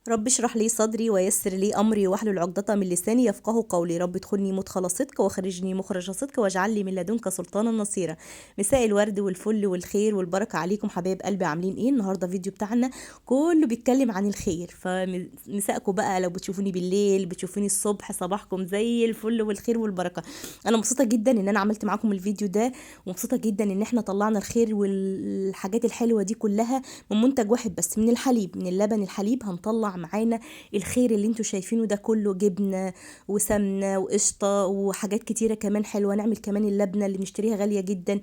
رب اشرح لي صدري ويسر لي أمري واحلل عقدة من لساني يفقه قولي. رب ادخلني مدخل صدق واخرجني مخرج صدق واجعل لي من لدنك سلطانا نصيرا. مساء الورد والفل والخير والبركة عليكم حبايب قلبي، عاملين ايه؟ النهارده فيديو بتاعنا كله بيتكلم عن الخير، فمساءكم بقى لو بتشوفوني بالليل بتشوفوني الصبح، صباحكم زي الفل والخير والبركة. انا مبسوطة جدا ان انا عملت معاكم الفيديو ده، ومبسوطة جدا ان احنا طلعنا الخير والحاجات الحلوة دي كلها من منتج واحد بس، من الحليب، من اللبن الحليب. هنطلع معانا الخير اللي انتوا شايفينه ده كله، جبنة وسمنة وقشطة وحاجات كتيرة كمان حلوة. نعمل كمان اللبنة اللي بنشتريها غالية جدا.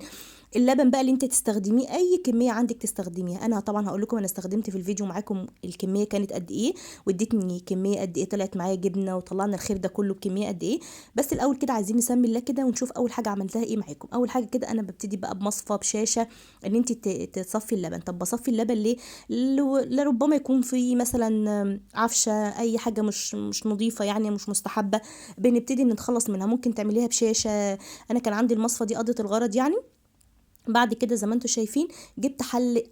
اللبن بقى اللي انت تستخدميه اي كميه عندك تستخدميها. انا طبعا هقول لكم انا استخدمت في الفيديو معاكم الكميه كانت قد ايه، وادتني كميه قد ايه، طلعت معايا جبنه وطلعنا الخير ده كله بكميه قد ايه. بس الاول كده عايزين نسمي الله كده ونشوف اول حاجه عملتها ايه معاكم. اول حاجه كده انا ببتدي بقى بمصفى بشاشه ان انت تصفي اللبن. طب بصفي اللبن ليه؟ لربما يكون في مثلا عفشه، اي حاجه مش نظيفه يعني، مش مستحبه، بنبتدي نتخلص منها. ممكن تعمليها بشاشه. انا كان عندي المصفى دي قضت الغرض يعني. بعد كده زي ما انتم شايفين جبت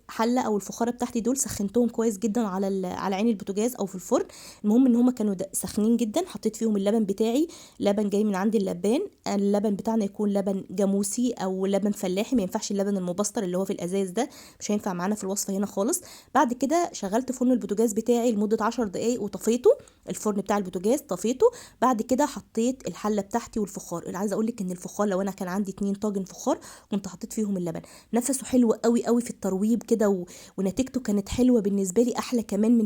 حله او الفخاره بتاعتي دول، سخنتهم كويس جدا على على عين البوتاجاز او في الفرن. المهم ان هما كانوا سخنين جدا. حطيت فيهم اللبن بتاعي، لبن جاي من عند اللبان. اللبن بتاعنا يكون لبن جاموسي او لبن فلاحي، ما ينفعش اللبن المبستر اللي هو في الازاز ده، مش هينفع معانا في الوصفه هنا خالص. بعد كده شغلت فرن البوتاجاز بتاعي لمده 10 دقائق وطفيته. الفرن بتاع البوتاجاز طفيته. بعد كده حطيت الحله بتاعتي والفخار. اللي عايزه اقول لك ان الفخار لو انا كان عندي 2 طاجن فخار كنت حطيت فيهم اللبن. نفسه حلو قوي قوي في الترويب كده ونتيجته كانت حلوه بالنسبه لي، احلى كمان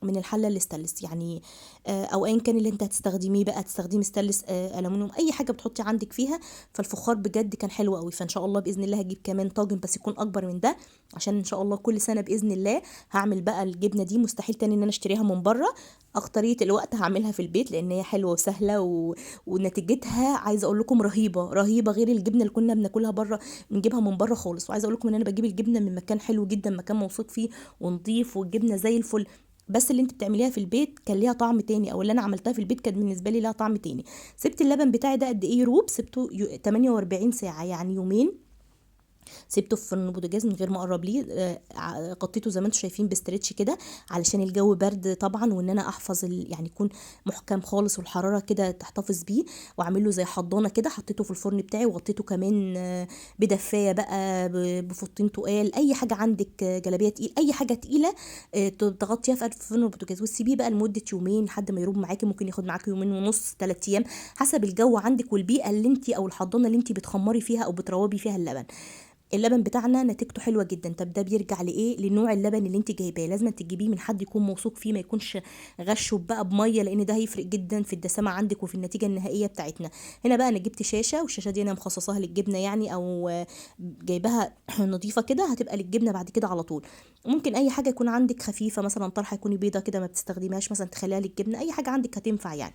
من الحله الاستانلس يعني. او ايا كان اللي انت هتستخدميه بقى، تستخدمي ستانلس، الومنيوم، اي حاجه بتحطي عندك فيها. فالفخار بجد كان حلو قوي. فان شاء الله باذن الله هجيب كمان طاجن بس يكون اكبر من ده، عشان ان شاء الله كل سنه باذن الله هعمل بقى الجبنه دي. مستحيل تاني ان انا اشتريها من بره. اكتريه الوقت هعملها في البيت لان هي حلوه وسهله ونتيجتها عايزه اقول لكم رهيبه رهيبه، غير الجبنه اللي كنا بناكلها بره، بنجيبها من بره خالص. وعايزه اقول لكم ان انا بجيب الجبنه من مكان حلو جدا، مكان موثوق فيه ونضيف، والجبنه زي الفل. بس اللي انت بتعمليها في البيت كان ليها طعم تاني، او اللي انا عملتها في البيت كان بالنسبه لي لها طعم تاني. سبت اللبن بتاعي ده قد ايه يروب؟ سبته 48 ساعه، يعني يومين. سيبته في فرن البوتاجاز من غير ما اقرب ليه. غطيته زي ما انتم شايفين بستريتش كده، علشان الجو برد طبعا، وان انا احفظ يعني يكون محكم خالص والحراره كده تحتفظ بيه. واعمل له زي حضانه كده. حطيته في الفرن بتاعي وغطيته كمان بدفايه بقى، بفوطين تقال، اي حاجه عندك، جلابيه تقيل، اي حاجه تقيله تغطيها في فرن البوتاجاز، وتسيبيه بقى لمده يومين لحد ما يروب معاكي. ممكن ياخد معاكي يومين ونص، 3 ايام، حسب الجو عندك والبيئه اللي انت او الحضانه اللي انت بتخمري فيها او بتروبي فيها اللبن. اللبن بتاعنا نتيجته حلوه جدا. طب ده بيرجع لايه؟ لنوع اللبن اللي انت جايباه. لازم تجيبيه من حد يكون موثوق فيه، ما يكونش غشه بقى بميه، لان ده هيفرق جدا في الدسامه عندك وفي النتيجه النهائيه بتاعتنا. هنا بقى انا جبت شاشه، والشاشه دي انا مخصصاها للجبنه يعني، او جايباها نظيفه كده، هتبقى للجبنه بعد كده على طول. ممكن اي حاجه يكون عندك خفيفه، مثلا طرحه يكون بيضه كده ما بتستخدميهاش، مثلا تخليها للجبنه، اي حاجه عندك هتنفع يعني.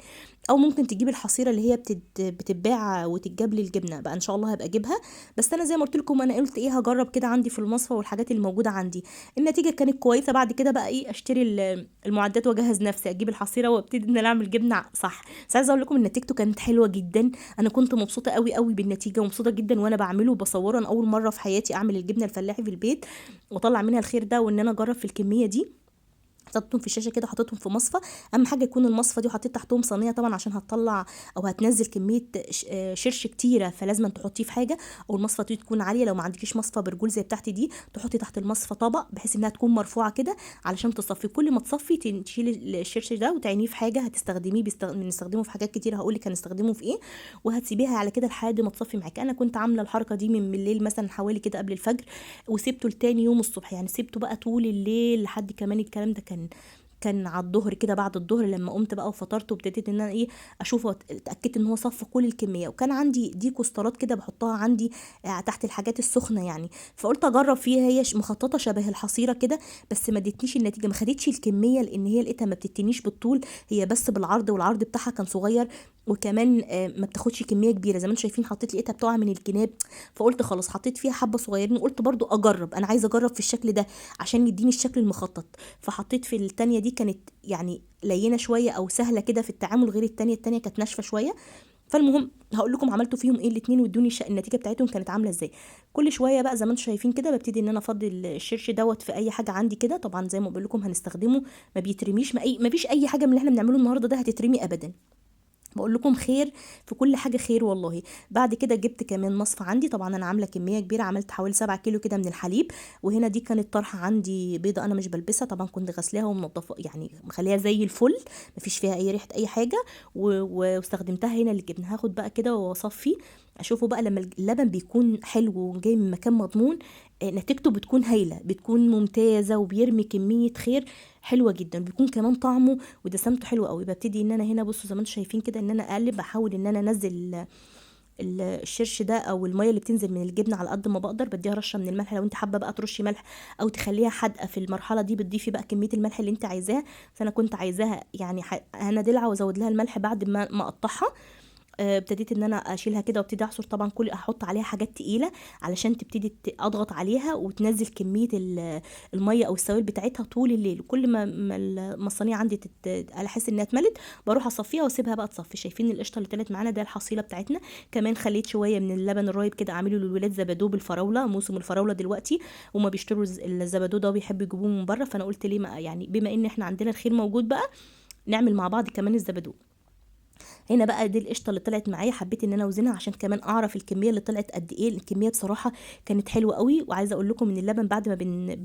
او ممكن تجيبي الحصيره اللي هي بتتباع وتتجاب للجبنه بقى، ان شاء الله هبقى اجيبها. بس انا زي ما قلت لكم، انا قلت ايه، هجرب كده عندي في المصفى والحاجات اللي موجوده عندي. النتيجه كانت كويسه. بعد كده بقى ايه، اشتري المعدات واجهز نفسي اجيب الحصيره وابتدي ان انا اعمل جبنه صح. بس عايزه اقول لكم ان نتيجته كانت حلوه جدا. انا كنت مبسوطه قوي قوي بالنتيجه، ومبسوطه جدا وانا بعمله وبصوره. انا اول مره في حياتي اعمل الجبنه الفلاحي في البيت واطلع منها الخير ده، وان انا اجرب في الكميه دي. حطيتهم في الشاشه كده، حطيتهم في مصفى. اهم حاجه يكون المصفى دي، وحطيت تحتهم صينيه طبعا عشان هتطلع او هتنزل كميه شرش كتيره، فلازم تحطيه في حاجه. او المصفى دي تكون عاليه، لو ما عندكيش مصفى برجول زي بتاعتي دي، تحطي تحت المصفى طبق بحيث انها تكون مرفوعه كده علشان تصفي. كل ما تصفي تشيلي الشرش ده وتعينيه في حاجه هتستخدميه. بنستخدمه في حاجات كتير، هقول لك هنستخدمه في ايه. وهتسيبيها على كده لحد ما تصفي معاكي. انا كنت عامله الحركه دي من بالليل مثلا حوالي كده قبل الفجر، وسبته لتاني يوم الصبح، يعني سبته بقى طول الليل لحد كمان الكلام ده كان على الظهر كده. بعد الظهر لما قمت بقى وفطرت وابتديت ان انا ايه اشوفه، اتاكدت ان هو صفى كل الكميه. وكان عندي دي كوسترات كده بحطها عندي تحت الحاجات السخنه يعني. فقلت اجرب فيها، هي مخططه شبه الحصيره كده، بس ما ادتنيش النتيجه، ما خدتش الكميه، لان هي لقيتها ما بتتنيش بالطول، هي بس بالعرض، والعرض بتاعها كان صغير. وكمان ما بتاخدش كميه كبيره زي ما انتم شايفين. حطيت لقيتها بتقع من الجناب، فقلت خلاص حطيت فيها حبه صغيرين، وقلت برضو اجرب، انا عايزه اجرب في الشكل ده عشان يديني الشكل المخطط. فحطيت في التانية دي، كانت يعني لينة شوية او سهلة كده في التعامل، غير التانية كانت ناشفة شوية. فالمهم هقول لكم عملتوا فيهم ايه الاتنين وادوني النتيجه بتاعتهم كانت عامله ازاي. كل شويه بقى زي ما انتم شايفين كده ببتدي ان انا افضي الشرش دوت في اي حاجه عندي كده. طبعا زي ما بقول لكم هنستخدمه، ما بيترميش، ما فيش اي حاجه من اللي احنا بنعمله النهارده ده هتترمي ابدا. بقول لكم خير، في كل حاجه خير والله. بعد كده جبت كمان مصفى عندي، طبعا انا عامله كميه كبيره، عملت حوالي 7 كيلو كده من الحليب. وهنا دي كانت طرحه عندي بيضه انا مش بلبسها، طبعا كنت غسلاها ومنضفه يعني مخليها زي الفل، مفيش فيها اي ريحه اي حاجه. واستخدمتها هنا للجبنه. هاخد بقى كده واصفي. اشوفه بقى لما اللبن بيكون حلو وجاي من مكان مضمون، نتيجته بتكون هايله، بتكون ممتازه وبيرمي كميه خير حلوه جدا. بيكون كمان طعمه ودسمته حلوه قوي. ببتدي ان انا هنا بصوا زي ما انتم شايفين كده ان انا اقلب، بحاول ان انا انزل الشرش ده او الميه اللي بتنزل من الجبنه على قد ما بقدر. بديها رشه من الملح، لو انت حابه بقى ترشي ملح او تخليها حادقه في المرحله دي بتضيفي بقى كميه الملح اللي انت عايزاها. بس انا كنت عايزاها يعني انا دلعه وازود لها الملح بعد ما اقطعها. ابتديت ان انا اشيلها كده وابتدي اعصر. طبعا كل احط عليها حاجات تقيله علشان تبتدي اضغط عليها وتنزل كميه الميه او السوائل بتاعتها طول الليل. وكل ما الصينيه عندي احس انها اتملت بروح اصفيها واسيبها بقى تصفي. شايفين القشطه اللي طلعت معانا ده الحصيله بتاعتنا. كمان خليت شويه من اللبن الرايب كده اعمله للولاد زبادو بالفراوله، موسم الفراوله دلوقتي وما بيشتروا الزبادو ده وبيحبوا يجيبوه من بره. فانا قلت ليه ما يعني بما ان احنا عندنا الخير موجود بقى نعمل مع بعض كمان الزبادو. هنا بقى دي القشطه اللي طلعت معايا، حبيت ان انا اوزنها عشان كمان اعرف الكميه اللي طلعت قد ايه. الكميه بصراحه كانت حلوه قوي. وعايزه اقول لكم ان اللبن بعد ما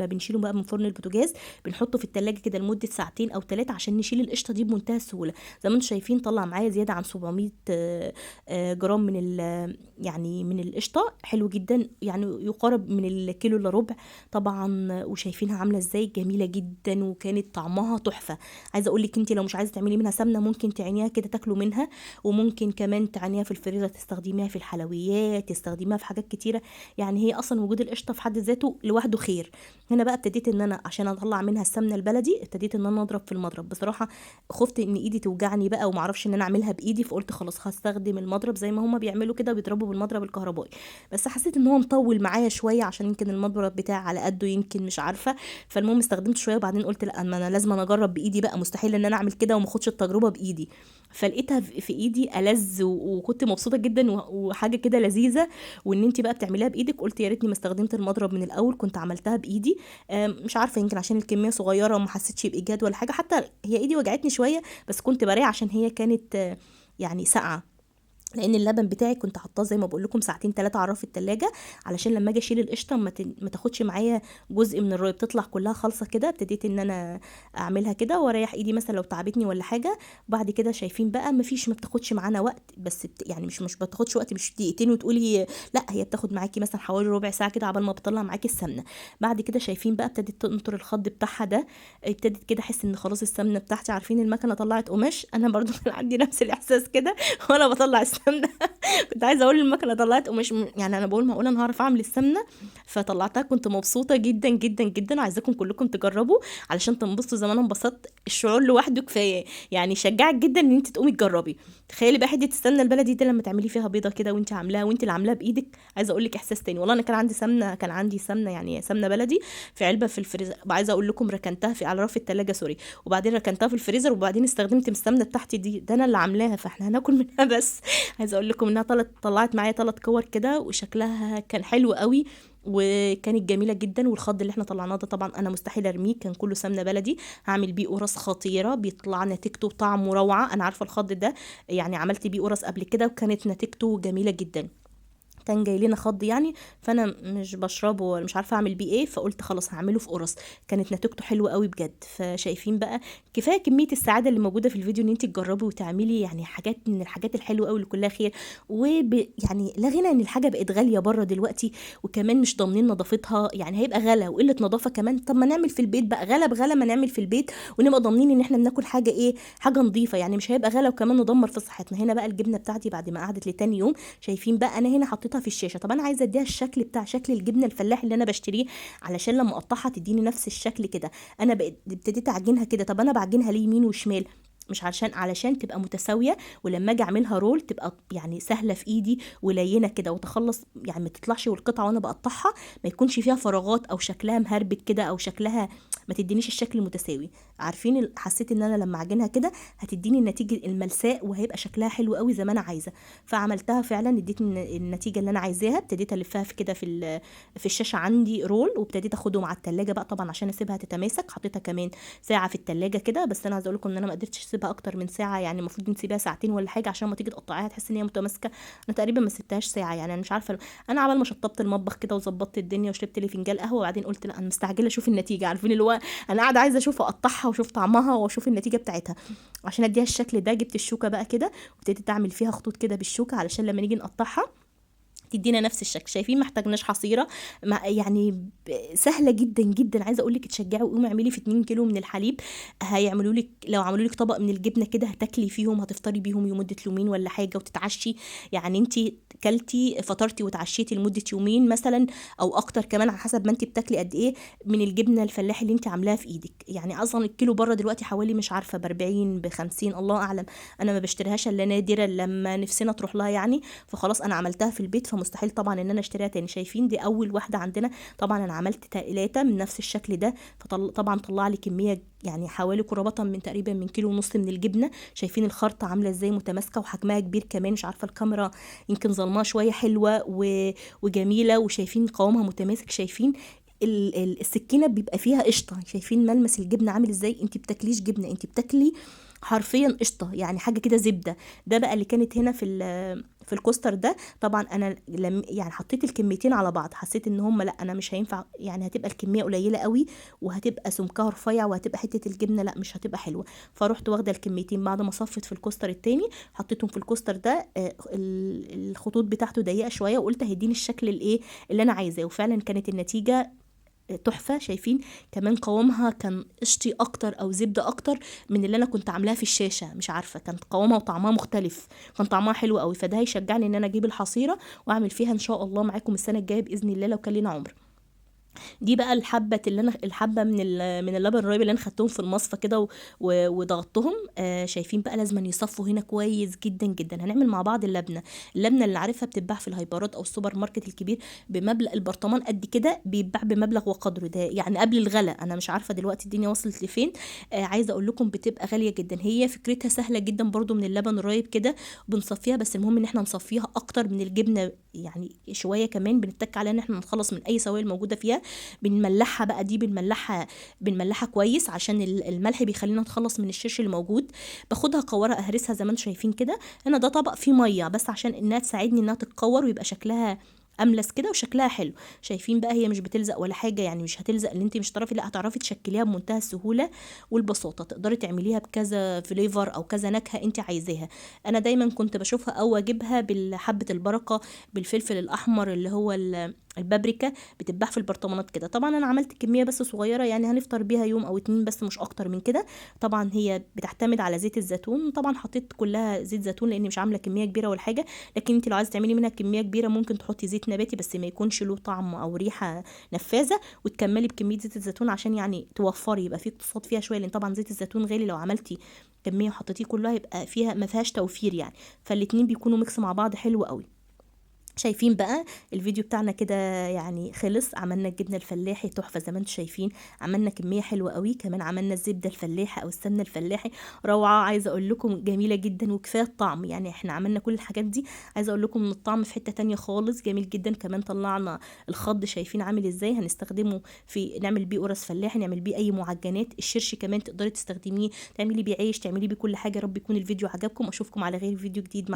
بنشيله بقى من فرن البوتاجاز بنحطه في التلاجة كده لمده ساعتين او 3 عشان نشيل القشطه دي بمنتهى السهوله. زي ما انتم شايفين طلع معايا زياده عن 700 جرام يعني من القشطه. حلو جدا، يعني يقارب من الكيلو الا ربع طبعا. وشايفينها عامله ازاي، جميله جدا وكانت طعمها تحفه. عايزه اقول لك انت لو مش عايزه تعملي منها سمنه ممكن تعينيها كده تاكلوا منها، وممكن كمان تعينيها في الفريزر تستخدميها في الحلويات، تستخدميها في حاجات كتيره. يعني هي اصلا وجود القشطه في حد ذاته لوحده خير. هنا بقى ابتديت ان انا عشان اطلع منها السمنه البلدي ابتديت ان انا اضرب في المضرب. بصراحه خفت ان ايدي توجعني بقى وما اعرفش ان انا اعملها بايدي، فقلت خلاص هستخدم المضرب زي ما هما بيعملوا كده بيضربوا بالمضرب الكهربائي. بس حسيت ان هو مطول معايا شويه عشان يمكن المضرب بتاعي على قده، يمكن مش عارفه. فالمهم استخدمت شويه وبعدين قلت لا انا لازم اجرب بايدي بقى، مستحيل ان انا اعمل كده وما اخدش التجربه بايدي. فلقيتها في ايدي ألذ وكنت مبسوطه جدا وحاجه كده لذيذه. وان انت بقى بتعمليها بايدك قلت يا ريتني ما استخدمت المضرب من الاول، كنت عملتها بايدي. مش عارفه يمكن عشان الكميه صغيره وما حسيتش بايجاد ولا حاجه، حتى هي ايدي وجعتني شويه بس كنت بريء عشان هي كانت يعني ساقعه. لان اللبن بتاعي كنت حاطاه زي ما بقول لكم ساعتين 3 على رف التلاجة علشان لما اجي اشيل القشطه ما تاخدش معايا جزء من الرايب، تطلع كلها خالصه كده. ابتديت ان انا اعملها كده واريح ايدي مثلا لو تعبتني ولا حاجه. بعد كده شايفين بقى ما بتاخدش معانا وقت، بس يعني مش بتاخدش وقت مش دقيقتين وتقولي لا، هي بتاخد معاكي مثلا حوالي ربع ساعه كده عبال ما بتطلع معاكي السمنه. بعد كده شايفين بقى ابتدت تنطر الخض بتاعها ده. ابتدت كده احس ان خلاص السمنه بتاعتي، عارفين المكنه طلعت قماش، انا برضو كان عندي نفس الاحساس كده وانا بطلع السمنه. كنت عايزه اقول المكنه طلعت ومش يعني انا بقول معقوله انا هعرف اعمل السمنه. فطلعتها كنت مبسوطه جدا جدا جدا. عايزاكم كلكم تجربوا علشان تنبسطوا زي ما انا انبسطت. الشعور لوحده كفايه يعني يشجعك جدا ان انت تقومي تجربي. تخيلي بقى حته السمنه البلدي دي لما تعملي فيها بيضه كده وانت عاملاها وانت اللي عاملاها بايدك. عايزه اقول لك احساس تاني والله. انا كان عندي سمنه يعني سمنه بلدي في علبه في الفريزر. عايزه اقول لكم ركنتها على رف الثلاجه سوري، وبعدين ركنتها في الفريزر وبعدين استخدمت السمنه بتاعتي دي، ده انا اللي عاملاها فاحنا هناكل منها بس. عايزه اقول لكم انها طلعت معايا 3 كور كده وشكلها كان حلو قوي وكانت جميله جدا. والخض اللي احنا طلعناه ده طبعا انا مستحيل ارميه، كان كله سمنه بلدي. هعمل بيه قرص خطيره بيطلع نتيجته طعمه روعه. انا عارفه الخض ده يعني عملت بيه قرص قبل كده وكانت نتيجته جميله جدا. كان جاي لنا خض يعني فانا مش بشربه ولا مش عارفه اعمل بيه ايه، فقلت خلاص هعمله في قرص. كانت نتيجته حلوه قوي بجد. فشايفين بقى كفايه كميه السعاده اللي موجوده في الفيديو ان انت تجربي وتعملي يعني حاجات من الحاجات الحلوه قوي اللي كلها خير. يعني لا غنى ان الحاجه بقت غاليه بره دلوقتي وكمان مش ضامنين نظافتها، يعني هيبقى غلا وقله نظافه كمان. طب ما نعمل في البيت بقى، غلا بغلا ما نعمل في البيت ونبقى ضامنين ان احنا بناكل حاجه ايه، حاجه نظيفه. يعني مش هيبقى غلا وكمان ندمر في صحتنا. هنا بقى الجبنه بتاعتي بعد ما قعدت لتاني يوم شايفين بقى انا هنا حطيتها في الشاشه. طب انا عايزه اديها الشكل بتاع شكل الجبنه الفلاحي اللي انا بشتريه علشان لما اقطعها تديني نفس الشكل كده. انا ابتديت اعجنها كده. طب انا بعجنها ليه يمين وشمال؟ مش علشان تبقى متساويه ولما اجي اعملها رول تبقى يعني سهله في ايدي ولينه كده وتخلص يعني ما تطلعش والقطعه وانا بقطعها ما يكونش فيها فراغات او شكلها مهربك كده او شكلها ما تدينيش الشكل متساوي. عارفين حسيت ان انا لما اعجنها كده هتديني النتيجه الملساء وهيبقى شكلها حلو قوي زي ما انا عايزه. فعملتها فعلا، اديتني النتيجه اللي انا عايزاها. ابتديت الفها في كده في الشاشه عندي رول، وابتديت اخدهم على التلاجة بقى طبعا عشان اسيبها تتماسك. حطيتها كمان ساعه في التلاجة كده، بس انا عايزه اقول لكم ان انا ما قدرتش اسيبها اكتر من ساعه، يعني المفروض نسيبها ساعتين ولا حاجه عشان ما تيجي تقطعيها تحس ان هي متماسكه. انا تقريبا ما سبتهاش ساعه، يعني انا مش عارفه. انا عبال ما شطبت المطبخ كده وظبطت الدنيا وشربت لي فنجان قهوه، وبعدين قلت لا انا مستعجله اشوف النتيجه. عارفين اللي هو انا قاعده عايزه اشوف اقطعها واشوف طعمها واشوف النتيجه بتاعتها عشان اديها الشكل ده. جبت الشوكه بقى كده وابتديت اعمل فيها خطوط كده بالشوكه علشان لما نيجي نقطعها تدينا نفس الشكل. شايفين؟ محتاجناش حصيره، يعني سهله جدا جدا. عايزه اقول لك تشجعي وقومي اعملي في 2 كيلو من الحليب، هيعملوا لك لو عملوا لك طبق من الجبنه كده هتاكلي فيهم، هتفطري بيهم لمده يومين ولا حاجه وتتعشي. يعني انت كلتي فطرتي وتعشيتي لمده يومين مثلا او اكتر كمان على حسب ما انت بتاكلي قد ايه من الجبنه الفلاحي اللي انت عاملاها في ايدك. يعني اصلا الكيلو بره دلوقتي حوالي مش عارفه ب 40 ب 50 الله اعلم. انا ما بشتريهاش الا نادرا لما نفسنا تروح لها يعني. فخلاص انا عملتها في البيت فمستحيل طبعا ان انا اشتريها تاني. شايفين؟ دي اول واحده عندنا. طبعا انا عملت 3 من نفس الشكل ده، فطبعا طلع لي كميه يعني حوالي قرابه من تقريبا من كيلو ونص من الجبنه. شايفين الخرطه عامله ازاي متماسكه وحجمها كبير كمان. مش عارفه الكاميرا يمكن ظلمها شويه، حلوه وجميله. وشايفين قوامها متماسك. شايفين السكينه بيبقى فيها قشطه؟ شايفين ملمس الجبنه عامل ازاي؟ انت بتاكليش جبنه، انت بتاكلي حرفيا قشطه، يعني حاجه كده زبده. ده بقى اللي كانت هنا في الكوستر ده. طبعا انا يعني حطيت الكميتين على بعض، حسيت ان هم لا انا مش هينفع، يعني هتبقى الكميه قليله قوي وهتبقى سمكها رفيع وهتبقى حته الجبنه لا مش هتبقى حلوه. فروحت واخده الكميتين بعد ما صفت في الكوستر التاني حطيتهم في الكوستر ده. الخطوط بتاعته ضيقه شويه وقلت هيديني الشكل الايه اللي انا عايزاه، وفعلا كانت النتيجه تحفه. شايفين كمان قوامها كان قشطي اكتر او زبده اكتر من اللي انا كنت عاملاها في الشاشه. مش عارفه، كانت قوامها وطعمها مختلف، كان طعمها حلو قوي. فده هيشجعني ان انا اجيب الحصيره واعمل فيها ان شاء الله معاكم السنه الجايه باذن الله لو كان لينا عمر. دي بقى الحبه من اللبن الرايب اللي انا خدتهم في المصفى كده وضغطتهم. شايفين بقى لازم يصفوا هنا كويس جدا جدا. هنعمل مع بعض اللبنه اللي عارفها بتتباع في الهايبرات او السوبر ماركت الكبير بمبلغ البرطمان قد كده، بيتباع بمبلغ وقدره ده يعني قبل الغلا. انا مش عارفه دلوقتي الدنيا وصلت لفين. عايزه اقول لكم بتبقى غاليه جدا. هي فكرتها سهله جدا برضو من اللبن الرايب كده بنصفيها، بس المهم ان احنا نصفيها اكتر من الجبنه يعني شويه كمان. بنتك عليها ان احنا نتخلص من اي سوائل موجوده فيها. بنملحها بقى، دي بنملحها كويس عشان الملح بيخلينا نتخلص من الشرش اللي موجود. باخدها قوره اهرسها زي ما انتم شايفين كده. هنا ده طبق فيه ميه بس عشان انها تساعدني انها تتقور ويبقى شكلها املس كده وشكلها حلو. شايفين بقى هي مش بتلزق ولا حاجه، يعني مش هتلزق اللي انت مش تعرفي، لا هتعرفي تشكليها بمنتهى السهوله والبساطه. تقدري تعمليها بكذا فليفر او كذا نكهه انت عايزاها. انا دايما كنت بشوفها او اجيبها بالحبه البركه بالفلفل الاحمر اللي هو البابريكا، بتتباع في البرطمانات كده. طبعا انا عملت كميه بس صغيره يعني هنفطر بيها يوم او 2 بس مش اكتر من كده. طبعا هي بتعتمد على زيت الزيتون. طبعا حطيت كلها زيت زيتون لاني مش عامله كميه كبيره ولا حاجه. لكن انت لو عايزه تعملي منها كميه كبيره ممكن تحطي زيت نباتي بس ما يكونش له طعم او ريحه نفاذه، وتكملي بكميه زيت الزيتون عشان يعني توفري يبقى في اقتصاد فيها شويه. لان طبعا زيت الزيتون غالي، لو عملتي كميه وحطيتيه كلها يبقى فيها ما فيهاش توفير يعني. فالاتنين بيكونوا ميكس مع بعض حلو قوي. شايفين بقى الفيديو بتاعنا كده يعني خلص. عملنا الجبنه الفلاحي تحفه زي ما انتم شايفين. عملنا كميه حلوه قوي. كمان عملنا الزبده الفلاحي او السمنه الفلاحي روعه. عايزه اقول لكم جميله جدا وكفايه الطعم. يعني احنا عملنا كل الحاجات دي، عايزه اقول لكم ان الطعم في حته تانية خالص جميل جدا. كمان طلعنا الخض شايفين عامل ازاي، هنستخدمه في نعمل بيه قرص فلاحي، نعمل بيه اي معجنات. الشرش كمان تقدري تستخدميه تعملي بيه عيش، تعملي بيه كل حاجه. رب يكون الفيديو عجبكم. اشوفكم على غير فيديو جديد.